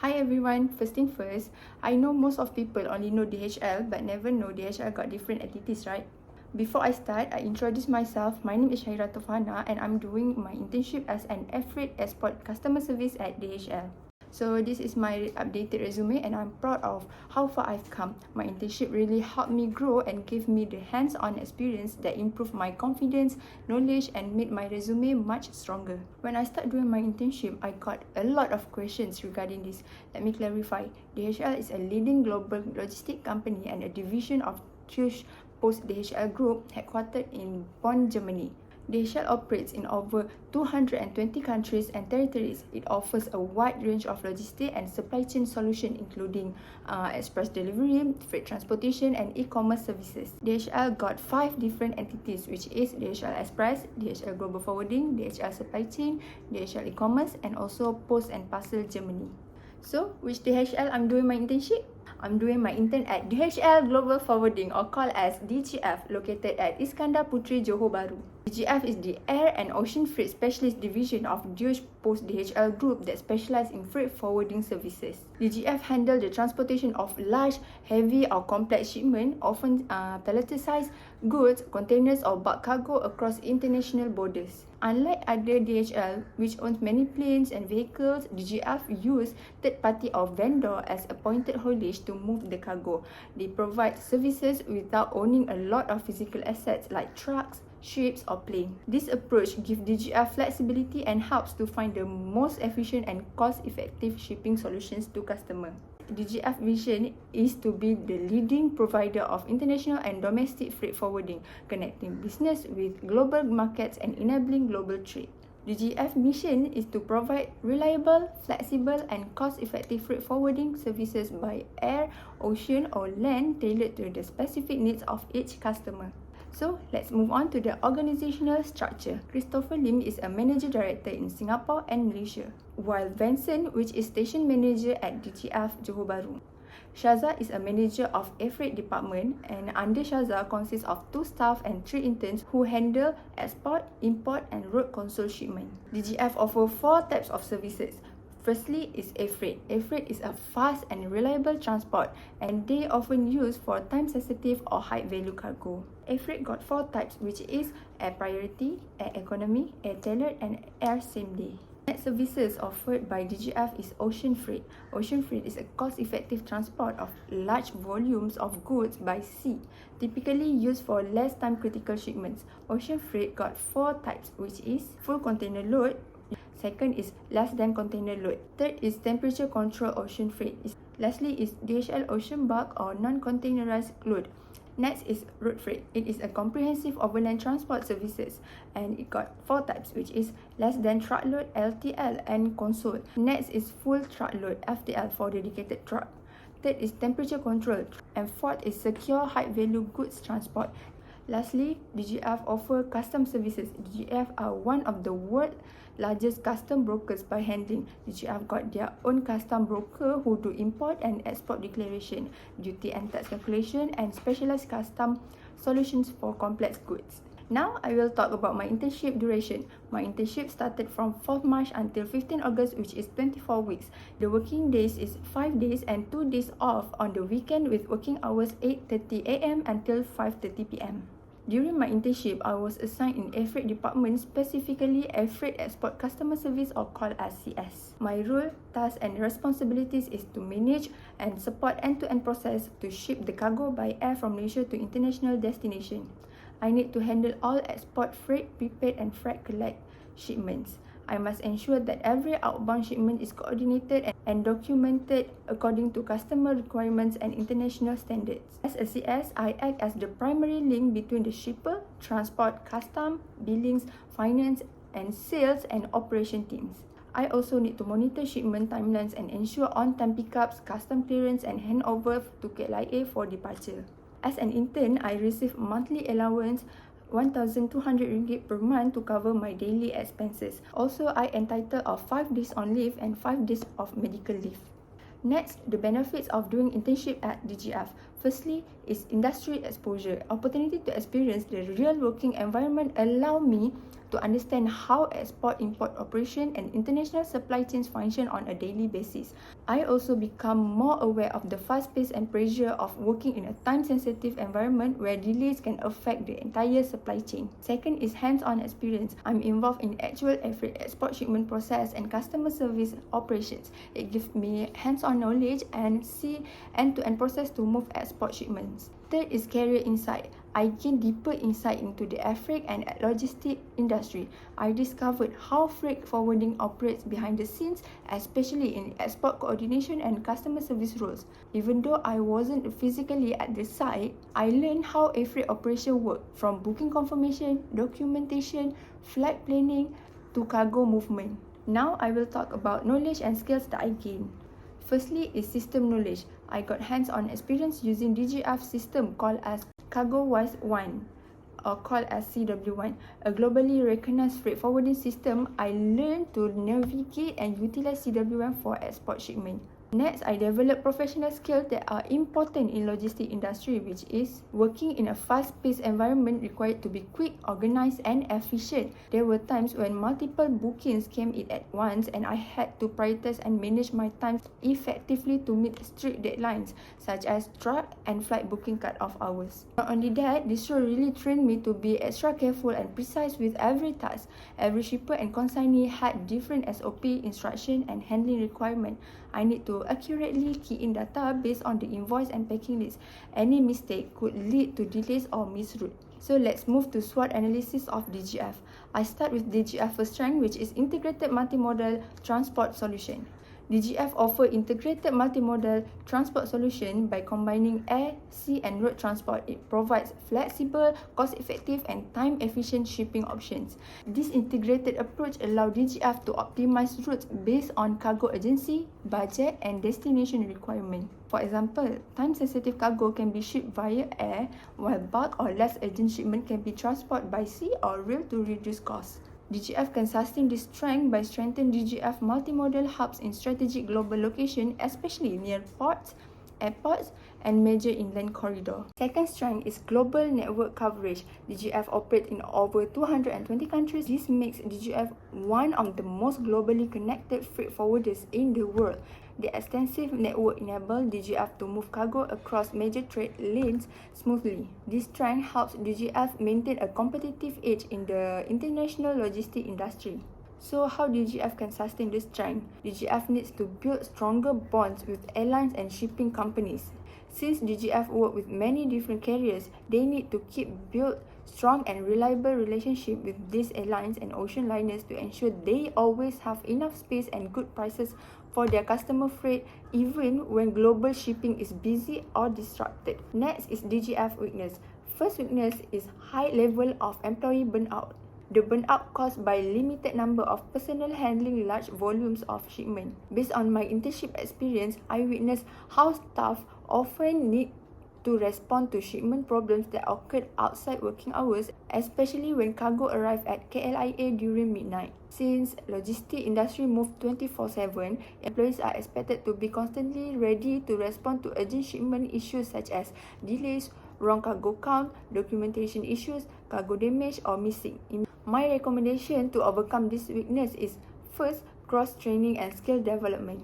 Hi everyone, first thing first, I know most of people only know DHL but never know DHL got different entities, right? Before I start, I introduce myself. My name is Shaira Tofana and I'm doing my internship as an air freight export customer service at DHL. So this is my updated resume and I'm proud of how far I've come. My internship really helped me grow and gave me the hands-on experience that improved my confidence, knowledge and made my resume much stronger. When I started doing my internship, I got a lot of questions regarding this. Let me clarify. DHL is a leading global logistics company and a division of Deutsche Post DHL Group headquartered in Bonn, Germany. DHL operates in over 220 countries and territories. It offers a wide range of logistics and supply chain solutions including express delivery, freight transportation and e-commerce services. DHL got 5 different entities which is DHL Express, DHL Global Forwarding, DHL Supply Chain, DHL E-commerce and also Post and Parcel Germany. So, which DHL I'm doing my internship? I'm doing my intern at DHL Global Forwarding or called as DGF, located at Iskandar Putri, Johor Bahru. DGF is the Air and Ocean Freight Specialist Division of Deutsche Post DHL Group that specializes in freight forwarding services. DGF handles the transportation of large, heavy or complex shipments, often palletized goods, containers or bulk cargo across international borders. Unlike other DHL, which owns many planes and vehicles, DGF use third-party or vendor as appointed haulage to move the cargo. They provide services without owning a lot of physical assets like trucks, ships or plane. This approach gives DGF flexibility and helps to find the most efficient and cost-effective shipping solutions to customers. DGF vision is to be the leading provider of international and domestic freight forwarding, connecting business with global markets and enabling global trade. DGF mission is to provide reliable, flexible and cost-effective freight forwarding services by air, ocean or land tailored to the specific needs of each customer. So, let's move on to the organizational structure. Christopher Lim is a manager director in Singapore and Malaysia, while Vincent, which is station manager at DGF Johor Bahru. Shaza is a manager of air freight department and under Shaza consists of 2 staff and 3 interns who handle export, import and road console shipment. DGF offers 4 types of services. Firstly is air freight. Air freight is a fast and reliable transport and they often used for time-sensitive or high-value cargo. Air freight got 4 types which is air priority, air economy, air tailored and air same-day. Next services offered by DGF is ocean freight. Ocean freight is a cost-effective transport of large volumes of goods by sea, typically used for less time-critical shipments. Ocean freight got 4 types which is full container load, second is less than container load, third is temperature control ocean freight. Lastly is DHL ocean bulk or non-containerized load. Next is road freight. It is a comprehensive overland transport services and it got 4 types which is less than truckload LTL and console. Next is full truckload FTL for dedicated truck. Third is temperature control and fourth is secure high value goods transport. Lastly, DGF offer custom services. DGF are one of the world's largest custom brokers by handling. DGF got their own custom broker who do import and export declaration, duty and tax calculation and specialized custom solutions for complex goods. Now, I will talk about my internship duration. My internship started from 4th March until 15 August which is 24 weeks. The working days is 5 days and 2 days off on the weekend with working hours 8:30 AM until 5:30 PM. During my internship, I was assigned in air freight department, specifically air freight export customer service or called as CS. My role, tasks and responsibilities is to manage and support end-to-end process to ship the cargo by air from Malaysia to international destination. I need to handle all export freight, prepaid and freight collect shipments. I must ensure that every outbound shipment is coordinated and documented according to customer requirements and international standards. As a CS, I act as the primary link between the shipper, transport, custom, billings, finance, and sales and operation teams. I also need to monitor shipment timelines and ensure on-time pickups, custom clearance, and handover to KLIA for departure. As an intern, I receive monthly allowance 1,200 ringgit per month to cover my daily expenses. Also, I entitled of 5 days on leave and 5 days of medical leave. Next, the benefits of doing internship at DGF. Firstly, is industry exposure. Opportunity to experience the real working environment allow me to understand how export-import operation and international supply chains function on a daily basis. I also become more aware of the fast pace and pressure of working in a time-sensitive environment where delays can affect the entire supply chain. Second is hands-on experience. I'm involved in actual freight export shipment process and customer service operations. It gives me hands-on knowledge and see end-to-end process to move export shipments. Third is career insight. I gained deeper insight into the air freight and logistics industry. I discovered how freight forwarding operates behind the scenes, especially in export coordination and customer service roles. Even though I wasn't physically at the site, I learned how air freight operation work, from booking confirmation, documentation, flight planning, to cargo movement. Now I will talk about knowledge and skills that I gained. Firstly is system knowledge. I got hands-on experience using DGF system called as CargoWise 1 or called as CW1, a globally recognized freight forwarding system. I learned to navigate and utilize CW1 for export shipment. Next, I developed professional skills that are important in logistics industry, which is working in a fast-paced environment required to be quick, organized, and efficient. There were times when multiple bookings came in at once, and I had to prioritize and manage my time effectively to meet strict deadlines, such as truck and flight booking cut-off hours. Not only that, this role really trained me to be extra careful and precise with every task. Every shipper and consignee had different SOP, instruction, and handling requirement. I need to accurately key in data based on the invoice and packing list. Any mistake could lead to delays or misroute. So let's move to SWOT analysis of DGF. I start with DGF first strength, which is integrated multimodal transport solution. DGF offer integrated multimodal transport solution by combining air, sea and road transport. It provides flexible, cost-effective and time-efficient shipping options. This integrated approach allows DGF to optimize routes based on cargo urgency, budget and destination requirement. For example, time-sensitive cargo can be shipped via air, while bulk or less urgent shipment can be transported by sea or rail to reduce costs. DGF can sustain this strength by strengthening DGF multimodal hubs in strategic global locations, especially near ports, airports, and major inland corridor. Second strength is global network coverage. DGF operates in over 220 countries. This makes DGF one of the most globally connected freight forwarders in the world. The extensive network enables DGF to move cargo across major trade lanes smoothly. This strength helps DGF maintain a competitive edge in the international logistics industry. So how DGF can sustain this strength? DGF needs to build stronger bonds with airlines and shipping companies. Since DGF work with many different carriers, they need to build strong and reliable relationship with these airlines and ocean liners to ensure they always have enough space and good prices for their customer freight, even when global shipping is busy or disrupted. Next is DGF weakness. First weakness is high level of employee burnout. The burnout caused by limited number of personnel handling large volumes of shipment. Based on my internship experience, I witnessed how staff often need to respond to shipment problems that occurred outside working hours, especially when cargo arrived at KLIA during midnight. Since logistics industry moves 24/7, employees are expected to be constantly ready to respond to urgent shipment issues such as delays, wrong cargo count, documentation issues, cargo damage or missing. My recommendation to overcome this weakness is first, cross-training and skill development.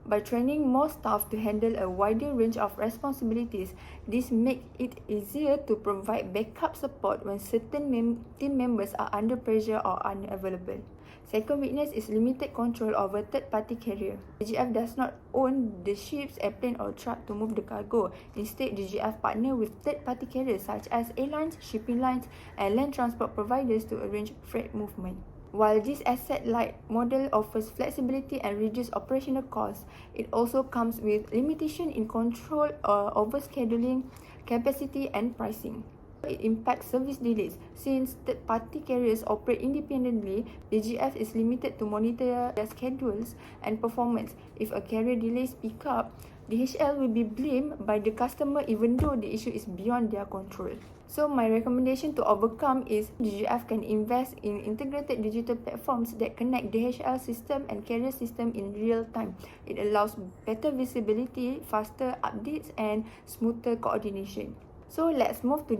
By training more staff to handle a wider range of responsibilities, this makes it easier to provide backup support when certain team members are under pressure or unavailable. Second weakness is limited control over third-party carrier. DGF does not own the ships, airplane or truck to move the cargo. Instead, DGF partner with third-party carriers such as airlines, shipping lines, and land transport providers to arrange freight movement. While this asset-light model offers flexibility and reduced operational costs, it also comes with limitation in control over scheduling, capacity, and pricing. It impacts service delays. Since third-party carriers operate independently, DGF is limited to monitor their schedules and performance. If a carrier delays pickup, DHL will be blamed by the customer even though the issue is beyond their control. So my recommendation to overcome is DGF can invest in integrated digital platforms that connect DHL system and carrier system in real time. It allows better visibility, faster updates, and smoother coordination. So let's move to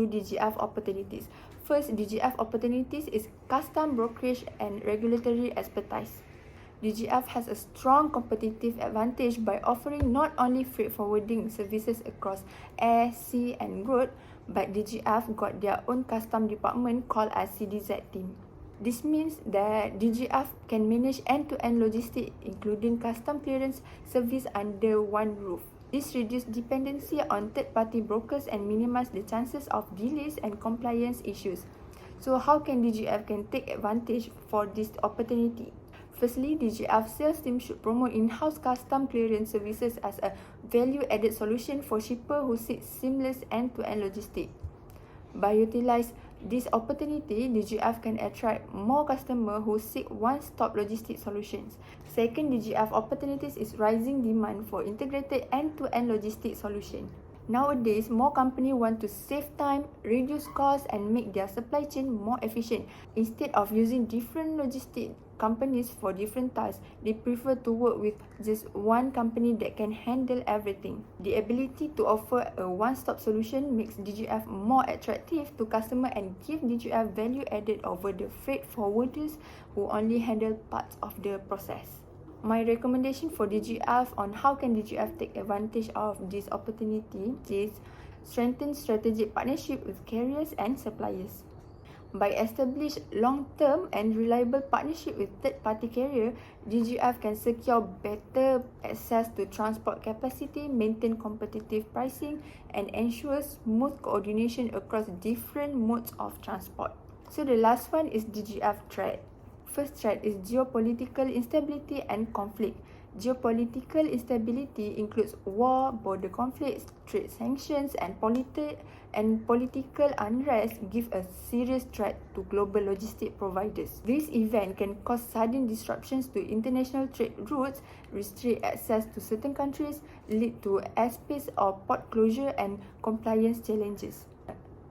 DGF opportunities. First, DGF opportunities is custom brokerage and regulatory expertise. DGF has a strong competitive advantage by offering not only freight forwarding services across air, sea and road, but DGF got their own custom department called as CDZ team. This means that DGF can manage end-to-end logistics including custom clearance service under one roof. This reduces dependency on third-party brokers and minimises the chances of delays and compliance issues. So how can DGF take advantage for this opportunity? Firstly, DGF sales team should promote in-house custom clearance services as a value-added solution for shippers who seek seamless end-to-end logistics. By utilizing this opportunity, DGF can attract more customers who seek one-stop logistics solutions. Second, DGF opportunities is rising demand for integrated end-to-end logistics solution. Nowadays, more companies want to save time, reduce costs, and make their supply chain more efficient. Instead of using different logistics companies for different tasks, they prefer to work with just one company that can handle everything. The ability to offer a one-stop solution makes DGF more attractive to customers and gives DGF value added over the freight forwarders who only handle parts of the process. My recommendation for DGF on how can DGF take advantage of this opportunity is strengthen strategic partnership with carriers and suppliers. By establish long-term and reliable partnership with third-party carrier, DGF can secure better access to transport capacity, maintain competitive pricing, and ensure smooth coordination across different modes of transport. So the last one is DGF threat. First threat is geopolitical instability and conflict. Geopolitical instability includes war, border conflicts, trade sanctions, and political unrest give a serious threat to global logistic providers. This event can cause sudden disruptions to international trade routes, restrict access to certain countries, lead to airspace or port closure, and compliance challenges.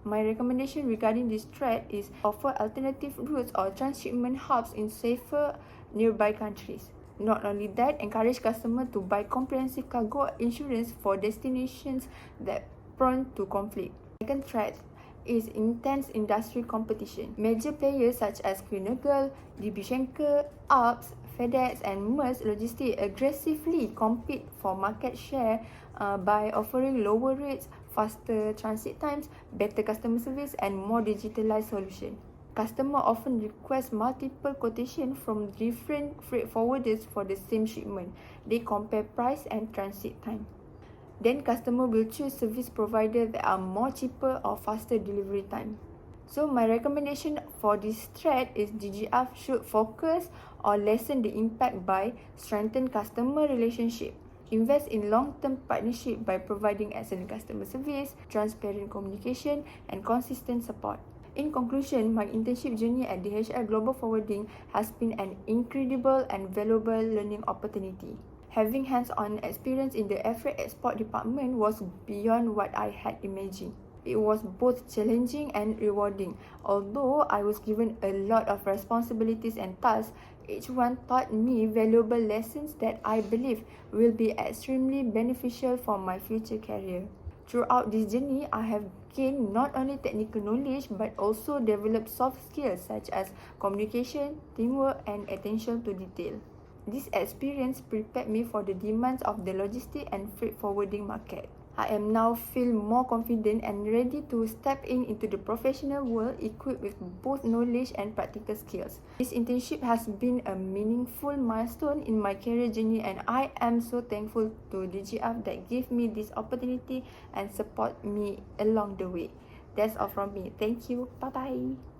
My recommendation regarding this threat is offer alternative routes or transshipment hubs in safer nearby countries. Not only that, encourage customers to buy comprehensive cargo insurance for destinations that prone to conflict. Second threat is intense industry competition. Major players such as Quinagel, DB Schenker, Alps, FedEx, and Maersk Logistics aggressively compete for market share by offering lower rates, faster transit times, better customer service, and more digitalized solutions. Customers often request multiple quotations from different freight forwarders for the same shipment. They compare price and transit time. Then customers will choose service providers that are more cheaper or faster delivery time. So my recommendation for this threat is DGF should focus or lessen the impact by strengthen customer relationship. Invest in long-term partnership by providing excellent customer service, transparent communication, and consistent support. In conclusion, my internship journey at DHL Global Forwarding has been an incredible and valuable learning opportunity. Having hands-on experience in the air freight export department was beyond what I had imagined. It was both challenging and rewarding. Although I was given a lot of responsibilities and tasks, each one taught me valuable lessons that I believe will be extremely beneficial for my future career. Throughout this journey, I have gained not only technical knowledge but also developed soft skills such as communication, teamwork, and attention to detail. This experience prepared me for the demands of the logistics and freight forwarding market. I am now feel more confident and ready to step into the professional world equipped with both knowledge and practical skills. This internship has been a meaningful milestone in my career journey, and I am so thankful to DGF that gave me this opportunity and support me along the way. That's all from me. Thank you. Bye-bye.